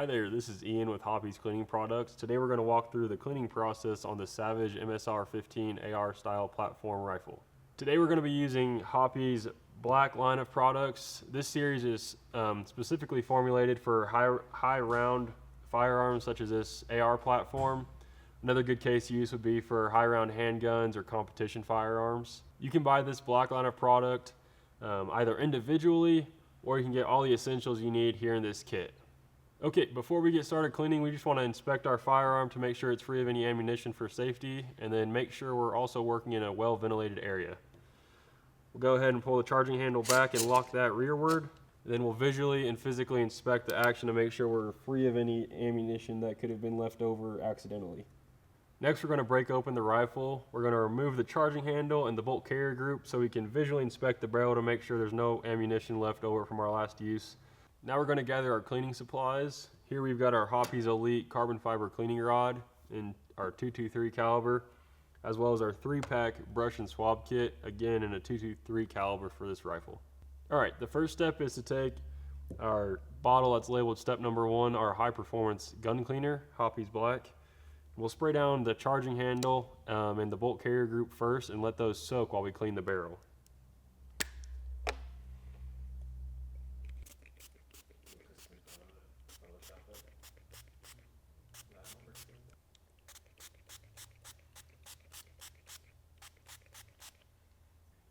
Hi there, this is Ian with HOPPE'S Cleaning Products. Today we're going to walk through the cleaning process on the Savage MSR 15 AR style platform rifle. Today we're going to be using HOPPE'S black line of products. This series is specifically formulated for high round firearms such as this AR platform. Another good case use would be for high round handguns or competition firearms. You can buy this black line of product either individually or you can get all the essentials you need here in this kit. Okay, before we get started cleaning, we just want to inspect our firearm to make sure it's free of any ammunition for safety, and then make sure we're also working in a well-ventilated area. We'll go ahead and pull the charging handle back and lock that rearward. Then we'll visually and physically inspect the action to make sure we're free of any ammunition that could have been left over accidentally. Next, we're going to break open the rifle. We're going to remove the charging handle and the bolt carrier group so we can visually inspect the barrel to make sure there's no ammunition left over from our last use. Now we're going to gather our cleaning supplies. Here we've got our HOPPE'S Elite carbon fiber cleaning rod in our .223 caliber, as well as our 3-pack brush and swab kit, again in a .223 caliber for this rifle. Alright, the first step is to take our bottle that's labeled step number 1, our high performance gun cleaner, HOPPE'S Black. We'll spray down the charging handle and the bolt carrier group first and let those soak while we clean the barrel.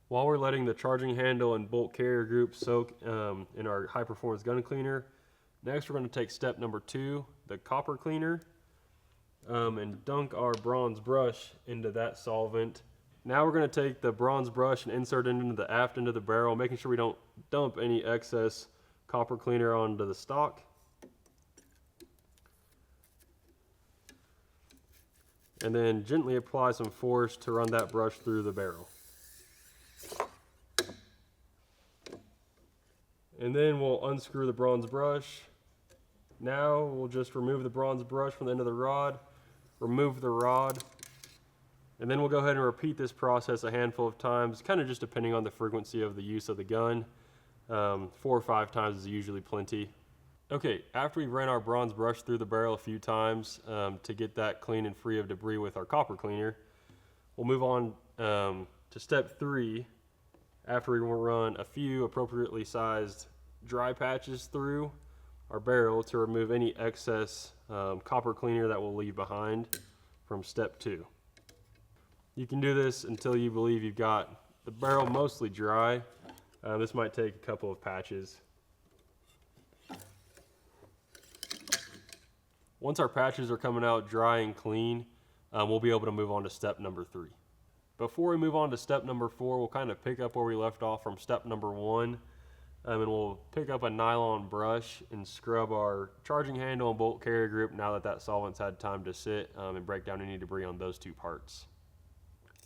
While we're letting the charging handle and bolt carrier group soak in our high performance gun cleaner, next we're going to take step number 2, the copper cleaner, and dunk our bronze brush into that solvent. Now we're going to take the bronze brush and insert it into the aft end of the barrel, making sure we don't dump any excess copper cleaner onto the stock. And then gently apply some force to run that brush through the barrel. And then we'll unscrew the bronze brush. Now we'll just remove the bronze brush from the end of the rod, remove the rod, and then we'll go ahead and repeat this process a handful of times, kind of just depending on the frequency of the use of the gun. 4 or 5 times is usually plenty. Okay, after we've ran our bronze brush through the barrel a few times to get that clean and free of debris with our copper cleaner, we'll move on to step 3. After we run a few appropriately sized dry patches through our barrel to remove any excess copper cleaner that we'll leave behind from step 2. You can do this until you believe you've got the barrel mostly dry. This might take a couple of patches. Once our patches are coming out dry and clean, we'll be able to move on to step number 3. Before we move on to step number 4, we'll kind of pick up where we left off from step number 1, and we'll pick up a nylon brush and scrub our charging handle and bolt carrier group now that that solvent's had time to sit and break down any debris on those 2 parts.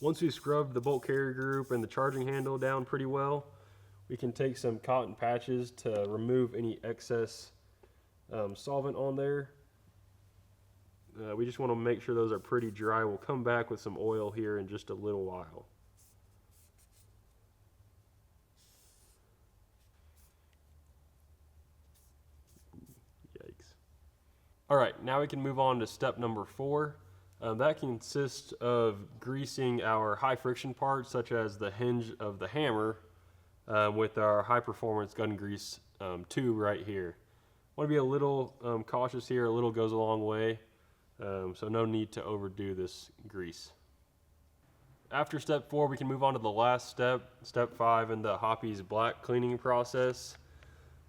Once we've scrubbed the bolt carrier group and the charging handle down pretty well, we can take some cotton patches to remove any excess solvent on there. We just want to make sure those are pretty dry. We'll come back with some oil here in just a little while. Yikes. Alright, now we can move on to step number 4. That consists of greasing our high friction parts such as the hinge of the hammer with our high performance gun grease tube right here. Want to be a little cautious here, a little goes a long way. So no need to overdo this grease. After step 4, we can move on to the last step, step 5 in the HOPPE'S Black cleaning process.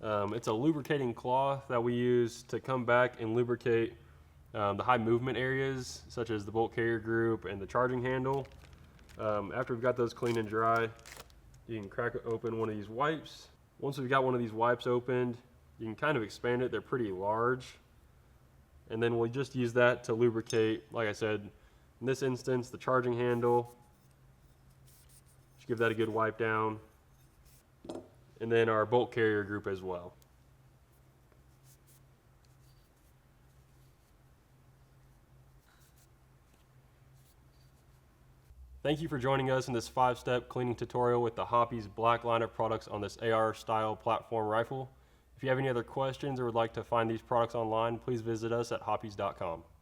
It's a lubricating cloth that we use to come back and lubricate the high movement areas such as the bolt carrier group and the charging handle. After we've got those clean and dry, you can crack open one of these wipes. Once we've got one of these wipes opened, you can kind of expand it. They're pretty large. And then we'll just use that to lubricate, like I said, in this instance, the charging handle. Just give that a good wipe down. And then our bolt carrier group as well. Thank you for joining us in this 5-step cleaning tutorial with the HOPPE'S Black line of products on this AR style platform rifle. If you have any other questions or would like to find these products online, please visit us at HOPPE'S.com.